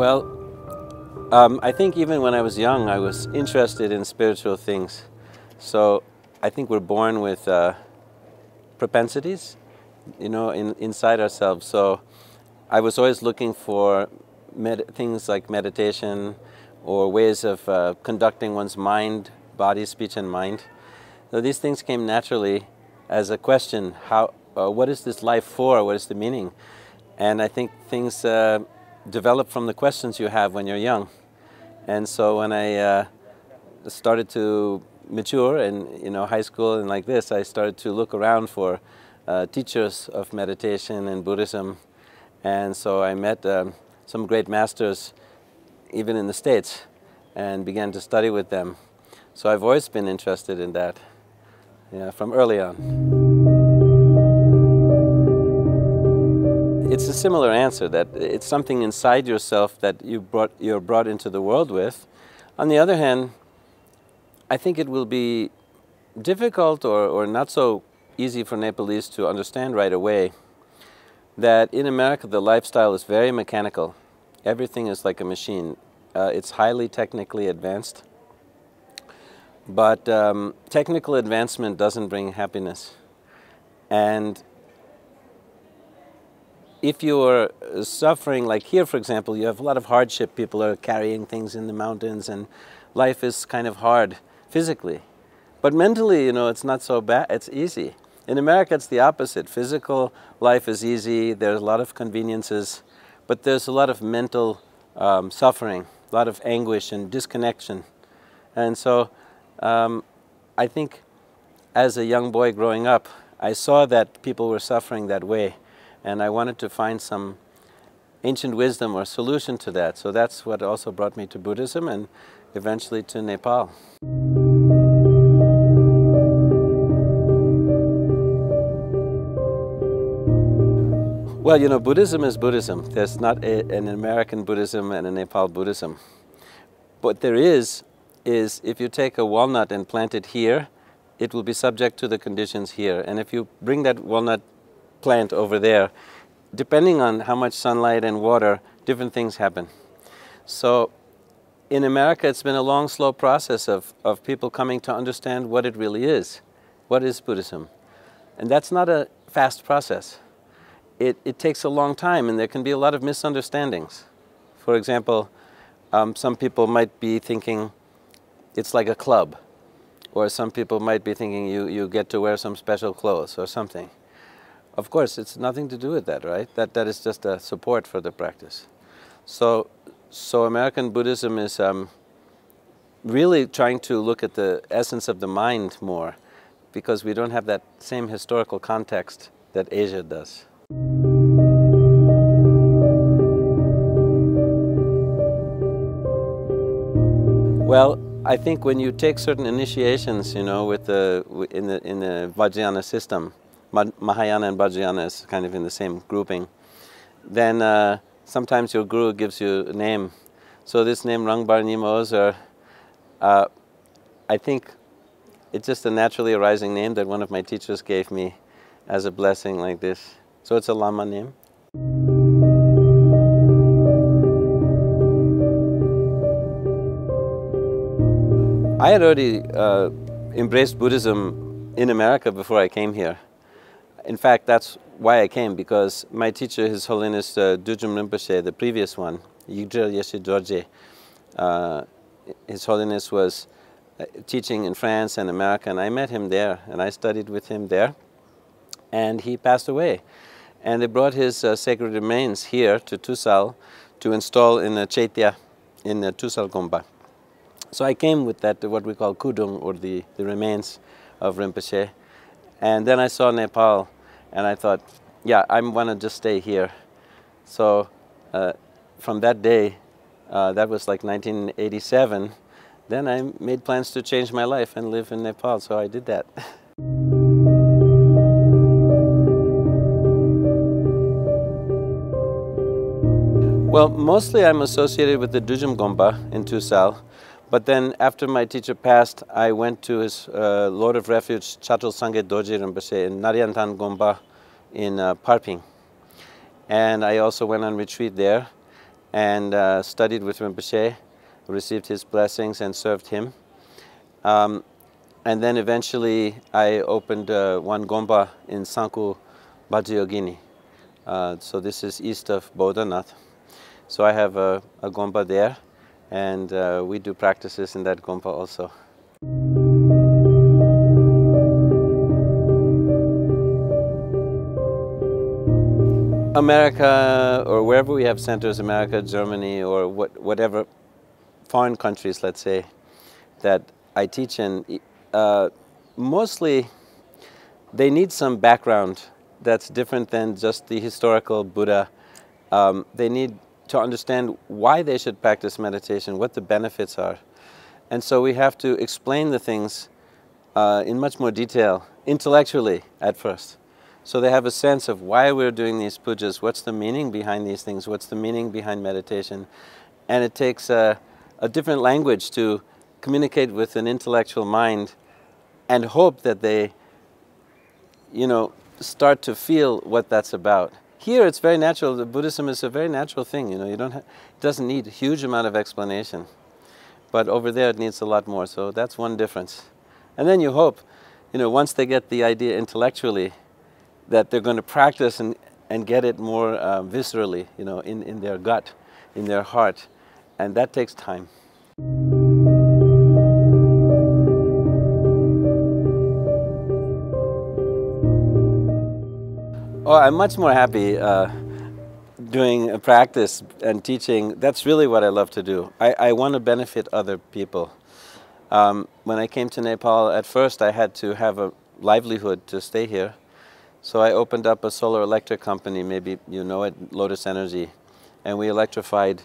Well, I think even when I was young, I was interested in spiritual things. So I think we're born with propensities, inside ourselves. So I was always looking for things like meditation or ways of conducting one's mind, body, speech, and mind. So these things came naturally as a question: what is this life for? What is the meaning? And I think things develop from the questions you have when you're young. And so when I started to mature in high school and like this, I started to look around for teachers of meditation and Buddhism. And so I met some great masters even in the States and began to study with them. So I've always been interested in that, from early on. It's a similar answer, that it's something inside yourself that you're brought into the world with. On the other hand, I think it will be difficult or not so easy for Nepalese to understand right away that in America the lifestyle is very mechanical. Everything is like a machine. It's highly technically advanced. But technical advancement doesn't bring happiness. And if you're suffering, like here for example, you have a lot of hardship. People are carrying things in the mountains and life is kind of hard physically. But mentally, it's not so bad, it's easy. In America it's the opposite. Physical life is easy, there's a lot of conveniences, but there's a lot of mental suffering, a lot of anguish and disconnection. And so I think as a young boy growing up, I saw that people were suffering that way. And I wanted to find some ancient wisdom or solution to that. So that's what also brought me to Buddhism and eventually to Nepal. Well, Buddhism is Buddhism. There's not an American Buddhism and a Nepal Buddhism. What there is if you take a walnut and plant it here, it will be subject to the conditions here. And if you bring that walnut plant over there, depending on how much sunlight and water, different things happen. So in America it's been a long, slow process of people coming to understand what it really is. What is Buddhism? And that's not a fast process. It takes a long time, and there can be a lot of misunderstandings. For example, some people might be thinking it's like a club, or some people might be thinking you get to wear some special clothes or something. Of course, it's nothing to do with that, right? That is just a support for the practice. So American Buddhism is really trying to look at the essence of the mind more, because we don't have that same historical context that Asia does. Well, I think when you take certain initiations, in the Vajrayana system, Mahayana and Vajrayana is kind of in the same grouping, then sometimes your guru gives you a name. So this name Rangbar Nimoz, I think it's just a naturally arising name that one of my teachers gave me as a blessing like this. So it's a Lama name. I had already embraced Buddhism in America before I came here. In fact, that's why I came, because my teacher, His Holiness Dujum Rinpoche, the previous one, Yigdrel Yeshe Dorje, His Holiness was teaching in France and America, and I met him there, and I studied with him there, and he passed away. And they brought his sacred remains here to Tusal to install in a chaitya in Tusal Gomba. So I came with that, what we call kudung, or the remains of Rinpoche. And then I saw Nepal, and I thought, yeah, I want to just stay here. So from that day, that was like 1987, then I made plans to change my life and live in Nepal, so I did that. Well, mostly I'm associated with the Dujum Gomba in Tusal. But then after my teacher passed, I went to his Lord of Refuge, Chatul Sangye Dorje Rinpoche in Naryantan Gomba in Parping. And I also went on retreat there. and studied with Rinpoche, received his blessings and served him. And then eventually I opened one gompa in Sanku, Vajrayogini. So this is east of Bodhanath. So I have a gompa there, and we do practices in that gompa also. America, or wherever we have centers, America, Germany, or whatever foreign countries, let's say, that I teach in, mostly they need some background that's different than just the historical Buddha. They need to understand why they should practice meditation, what the benefits are. And so we have to explain the things in much more detail, intellectually at first. So they have a sense of why we're doing these pujas, what's the meaning behind these things, what's the meaning behind meditation. And it takes a different language to communicate with an intellectual mind and hope that they, start to feel what that's about. Here it's very natural. The Buddhism is a very natural thing. It doesn't need a huge amount of explanation. But over there it needs a lot more. So that's one difference. And then you hope, once they get the idea intellectually, that they're going to practice and get it more viscerally, in their gut, in their heart. And that takes time. Oh, I'm much more happy doing a practice and teaching. That's really what I love to do. I want to benefit other people. When I came to Nepal, at first I had to have a livelihood to stay here. So I opened up a solar electric company, maybe you know it, Lotus Energy. And we electrified,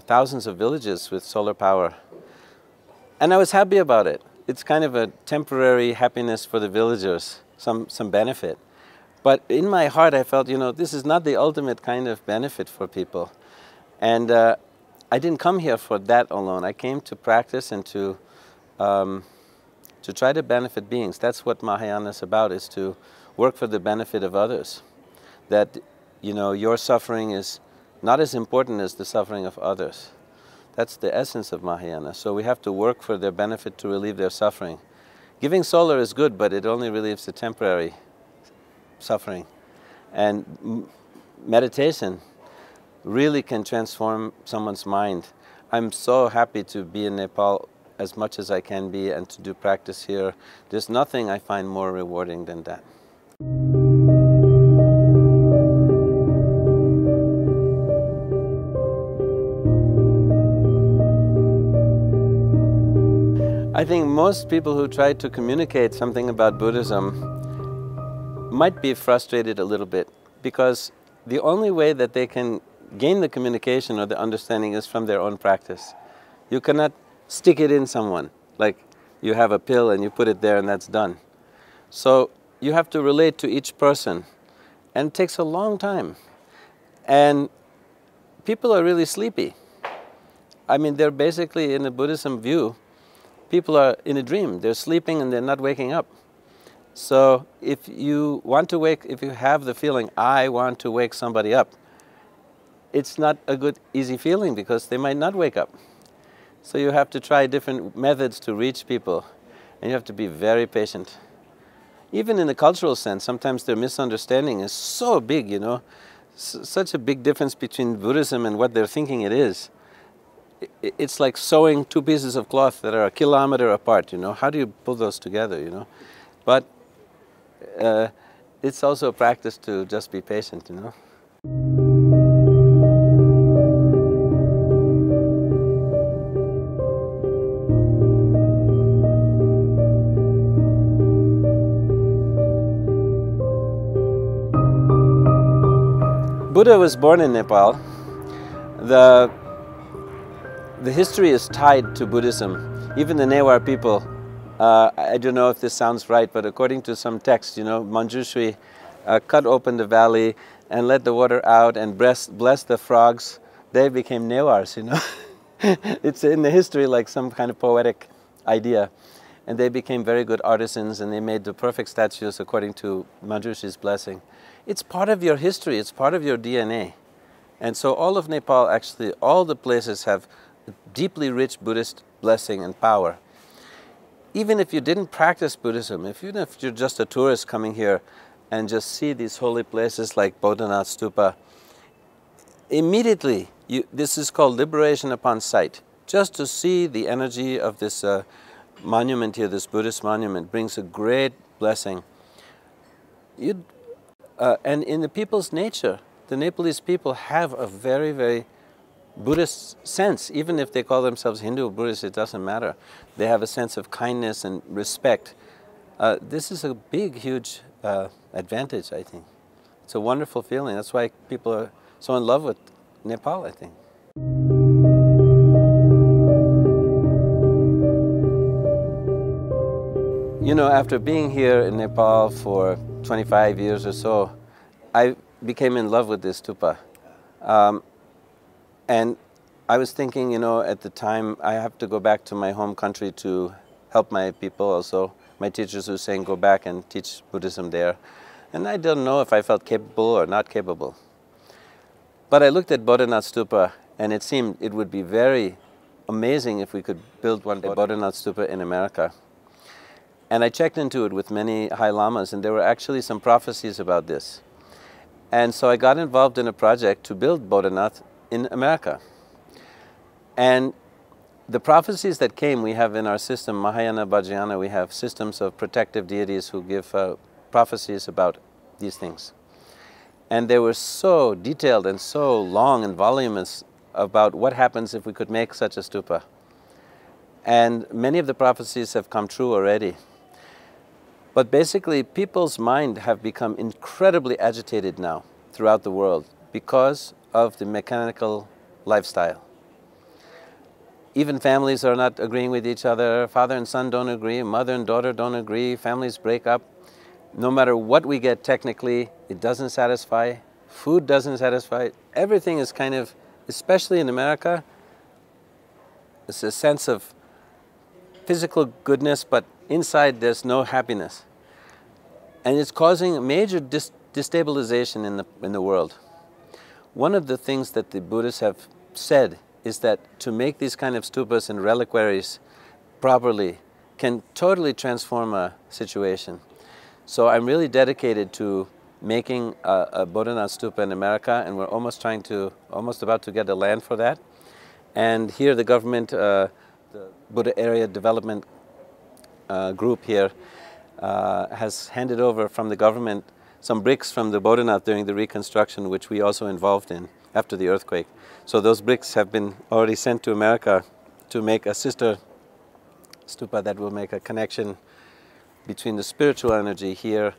thousands of villages with solar power. And I was happy about it. It's kind of a temporary happiness for the villagers, some benefit. But in my heart I felt, this is not the ultimate kind of benefit for people. And I didn't come here for that alone. I came to practice and to try to benefit beings. That's what Mahayana is about, is to work for the benefit of others. That, your suffering is not as important as the suffering of others. That's the essence of Mahayana. So we have to work for their benefit to relieve their suffering. Giving solar is good, but it only relieves the temporary suffering. And meditation really can transform someone's mind. I'm so happy to be in Nepal as much as I can be and to do practice here. There's nothing I find more rewarding than that. I think most people who try to communicate something about Buddhism might be frustrated a little bit, because the only way that they can gain the communication or the understanding is from their own practice. You cannot stick it in someone, like you have a pill and you put it there and that's done. So you have to relate to each person, and it takes a long time. And people are really sleepy. I mean, they're basically, in a Buddhism view, people are in a dream. They're sleeping and they're not waking up. So if you have the feeling, I want to wake somebody up, it's not a good, easy feeling, because they might not wake up. So you have to try different methods to reach people, and you have to be very patient. Even in the cultural sense, sometimes their misunderstanding is so big, such a big difference between Buddhism and what they're thinking it is. It's like sewing two pieces of cloth that are a kilometer apart, How do you pull those together, But it's also a practice to just be patient, Buddha was born in Nepal. The history is tied to Buddhism. Even the Newar people, I don't know if this sounds right, but according to some texts, Manjushri cut open the valley and let the water out and blessed the frogs. They became Newars, It's in the history like some kind of poetic idea. And they became very good artisans, and they made the perfect statues according to Manjushri's blessing. It's part of your history, it's part of your DNA. And so all of Nepal, actually, all the places have deeply rich Buddhist blessing and power. Even if you didn't practice Buddhism, even if you're just a tourist coming here and just see these holy places like Bodhinath Stupa, immediately, this is called liberation upon sight. Just to see the energy of this monument here, this Buddhist monument, brings a great blessing. And in the people's nature, the Nepalese people have a very, very Buddhist sense. Even if they call themselves Hindu or Buddhist, it doesn't matter. They have a sense of kindness and respect. This is a big, huge advantage, I think. It's a wonderful feeling. That's why people are so in love with Nepal, I think. You know, after being here in Nepal for 25 years or so, I became in love with this stupa. And I was thinking, you know, at the time, I have to go back to my home country to help my people also. My teachers were saying, go back and teach Buddhism there. And I don't know if I felt capable or not capable. But I looked at Bodhinath Stupa, and it seemed it would be very amazing if we could build one Bodhinath Stupa in America. And I checked into it with many High Lamas, and there were actually some prophecies about this. And so I got involved in a project to build Bodhinath in America. And the prophecies that came, we have in our system, Mahayana, Vajrayana, we have systems of protective deities who give prophecies about these things. And they were so detailed and so long and voluminous about what happens if we could make such a stupa. And many of the prophecies have come true already. But basically, people's mind have become incredibly agitated now throughout the world because of the mechanical lifestyle. Even families are not agreeing with each other. Father and son don't agree. Mother and daughter don't agree. Families break up. No matter what we get technically, it doesn't satisfy. Food doesn't satisfy. Everything is kind of, especially in America, it's a sense of physical goodness, but inside there's no happiness. And it's causing a major destabilization in the world. One of the things that the Buddhists have said is that to make these kind of stupas and reliquaries properly can totally transform a situation. So I'm really dedicated to making a Bodhinath stupa in America, and we're almost about to get the land for that. And here the government, the Buddha Area Development Group here has handed over from the government some bricks from the Bodhinath during the reconstruction, which we also involved in after the earthquake. So those bricks have been already sent to America to make a sister stupa that will make a connection between the spiritual energy here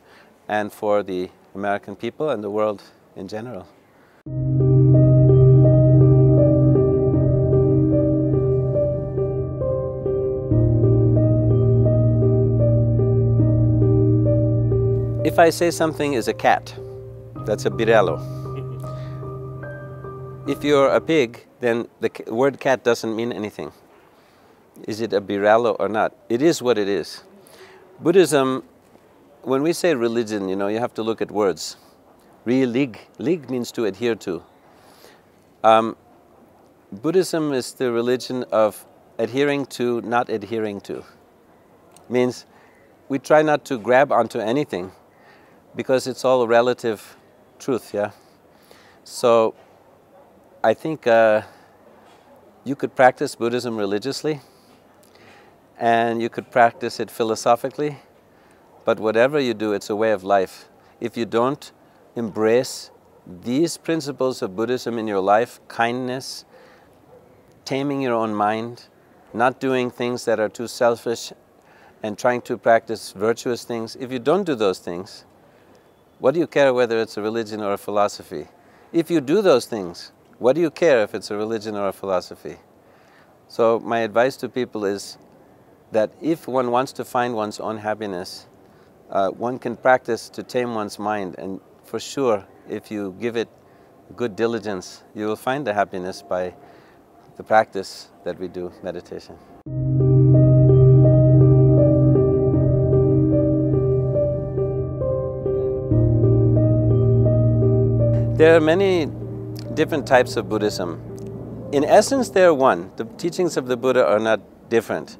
and for the American people and the world in general. If I say something is a cat, that's a biralo. If you're a pig, then the word cat doesn't mean anything. Is it a biralo or not? It is what it is. Buddhism, when we say religion, you know, you have to look at words. Lig means to adhere to. Buddhism is the religion of adhering to, not adhering to. Means we try not to grab onto anything because it's all a relative truth, yeah? So I think you could practice Buddhism religiously and you could practice it philosophically, but whatever you do, it's a way of life. If you don't embrace these principles of Buddhism in your life, kindness, taming your own mind, not doing things that are too selfish, and trying to practice virtuous things, if you don't do those things, what do you care whether it's a religion or a philosophy? If you do those things, what do you care if it's a religion or a philosophy? So my advice to people is that if one wants to find one's own happiness, one can practice to tame one's mind, and for sure, if you give it good diligence, you will find the happiness by the practice that we do, meditation. There are many different types of Buddhism. In essence, they are one. The teachings of the Buddha are not different.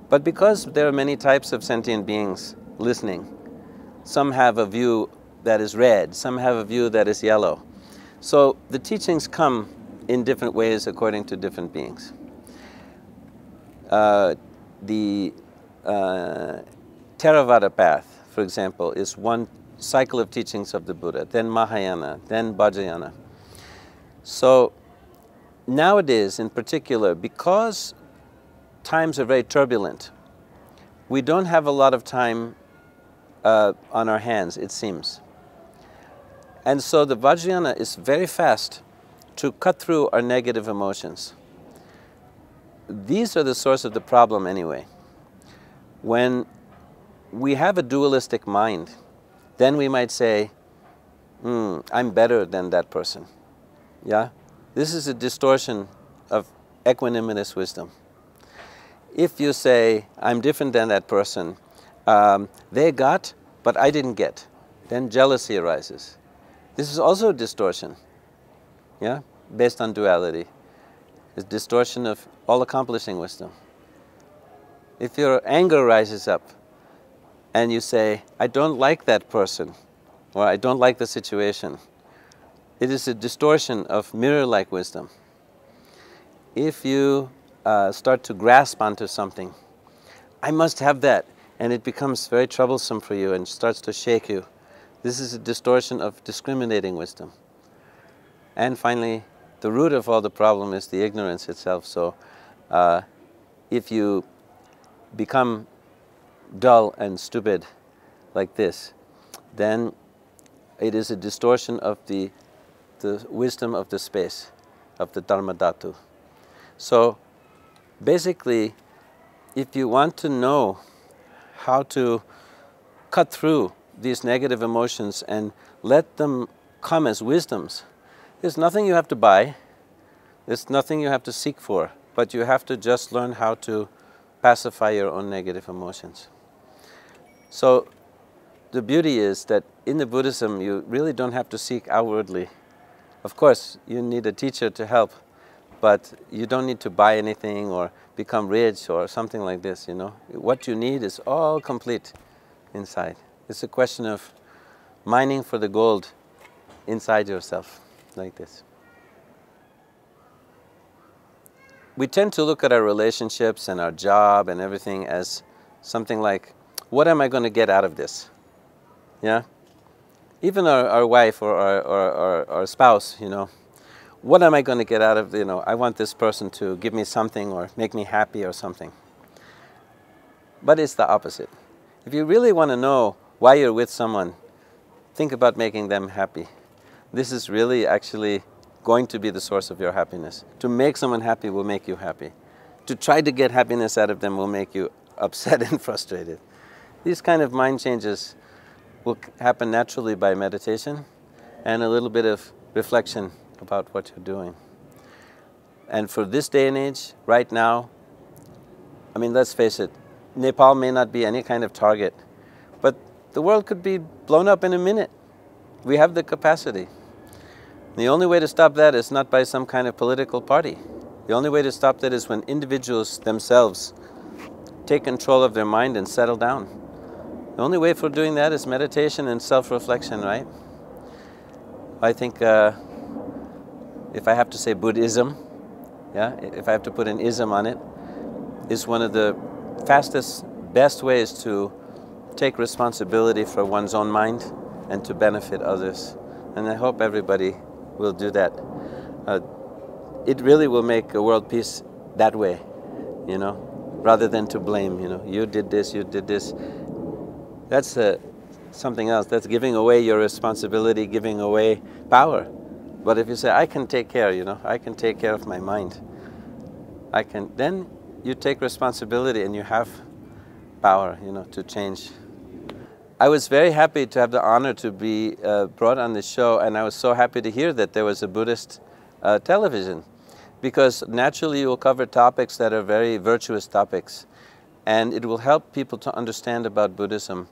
But because there are many types of sentient beings listening, some have a view that is red, some have a view that is yellow. So the teachings come in different ways according to different beings. The Theravada path, for example, is one cycle of teachings of the Buddha, then Mahayana, then Vajrayana. So nowadays in particular, because times are very turbulent, we don't have a lot of time on our hands, it seems. And so the Vajrayana is very fast to cut through our negative emotions. These are the source of the problem anyway. When we have a dualistic mind, then we might say, I'm better than that person. Yeah? This is a distortion of equanimous wisdom. If you say, I'm different than that person, they got, but I didn't get, then jealousy arises. This is also a distortion, yeah, based on duality. It's distortion of all-accomplishing wisdom. If your anger rises up and you say, I don't like that person, or I don't like the situation, it is a distortion of mirror-like wisdom. If you start to grasp onto something, I must have that, and it becomes very troublesome for you and starts to shake you, this is a distortion of discriminating wisdom. And finally, the root of all the problem is the ignorance itself. So if you become dull and stupid like this, then it is a distortion of the wisdom of the space, of the Dharma Dhatu. So basically, if you want to know how to cut through these negative emotions and let them come as wisdoms, there's nothing you have to buy, there's nothing you have to seek for, but you have to just learn how to pacify your own negative emotions. So the beauty is that in the Buddhism, you really don't have to seek outwardly. Of course, you need a teacher to help, but you don't need to buy anything or become rich or something like this, you know. What you need is all complete inside. It's a question of mining for the gold inside yourself, like this. We tend to look at our relationships and our job and everything as something like, what am I going to get out of this? Yeah? Even our wife or our spouse, you know, what am I going to get out of, you know, I want this person to give me something or make me happy or something. But it's the opposite. If you really want to know why you're with someone, think about making them happy. This is really actually going to be the source of your happiness. To make someone happy will make you happy. To try to get happiness out of them will make you upset and frustrated. These kind of mind changes will happen naturally by meditation and a little bit of reflection about what you're doing. And for this day and age, right now, I mean, let's face it, Nepal may not be any kind of target, but the world could be blown up in a minute. We have the capacity. The only way to stop that is not by some kind of political party. The only way to stop that is when individuals themselves take control of their mind and settle down. The only way for doing that is meditation and self-reflection, right? I think if I have to say Buddhism, yeah, if I have to put an ism on it, is one of the fastest, best ways to take responsibility for one's own mind and to benefit others. And I hope everybody will do that. It really will make a world peace that way, you know, rather than to blame, you know, you did this, you did this. That's something else. That's giving away your responsibility, giving away power. But if you say, I can take care, you know, I can take care of my mind, then you take responsibility and you have power, you know, to change. I was very happy to have the honor to be brought on this show, and I was so happy to hear that there was a Buddhist television, because naturally you will cover topics that are very virtuous topics, and it will help people to understand about Buddhism